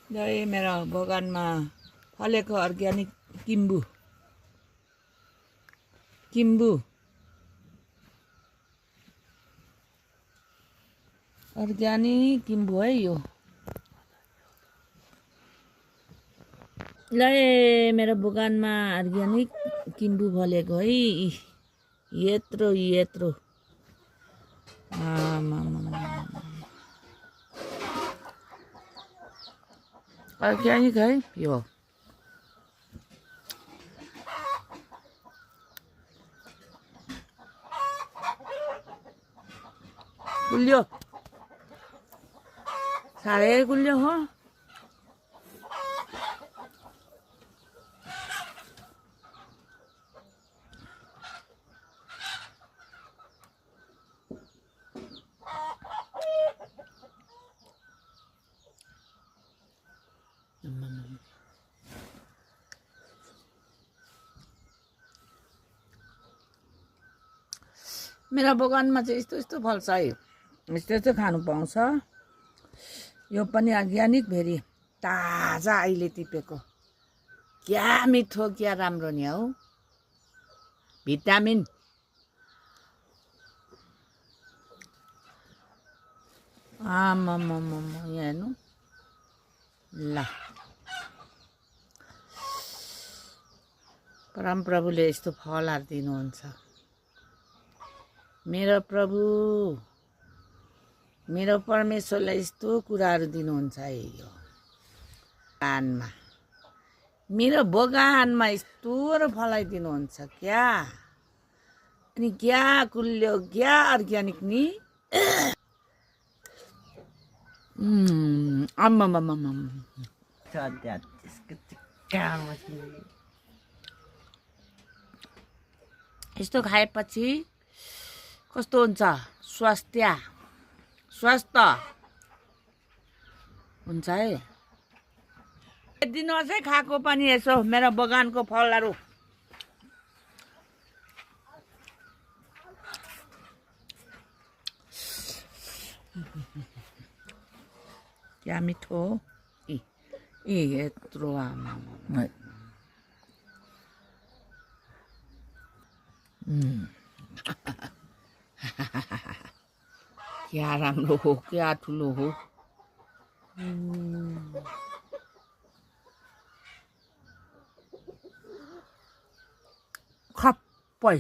यही मेरो बगानमा फलेको अर्ग्यानिक किम्बु अर्ग्यानिक किम्बु है यो। ल मेरो बगानमा अर्ग्यानिक किम्बु फलेको है। यत्रो अर्ग्यानिक है यो। गुलियो साह्रै गुलियो हो। मेरो बगानमा चाहिँ यस्तो फल्छ है, यस्तो खानु पाउँछ। यो पनि अर्ग्यानिक भेरी ताजा अहिले टिपेको। क्या मिठो क्या राम्रो नि हौ, भिटामिन। यहाँ हेर्नु ल, परमप्रभुले यस्तो फलहरू दिनुहुन्छ। मेरो प्रभु मेरो परमेश्वरलाई यस्तो कुराहरू दिनुहुन्छ है। यो बगानमा, मेरो बगानमा यस्तो फलाइदिनुहुन्छ क्या। अनि क्या कुल्यो क्या अर्ग्यानिक नि। यस्तो खाएपछि कस्तो हुन्छ, स्वास्थ्य हुन्छ है। दिनुहोस् है खाएको पनि यसो मेरो बगानको फलहरू। क्या मिठो यत्रो क्या राम्रो हो, क्या ठुलो हो। खप्पै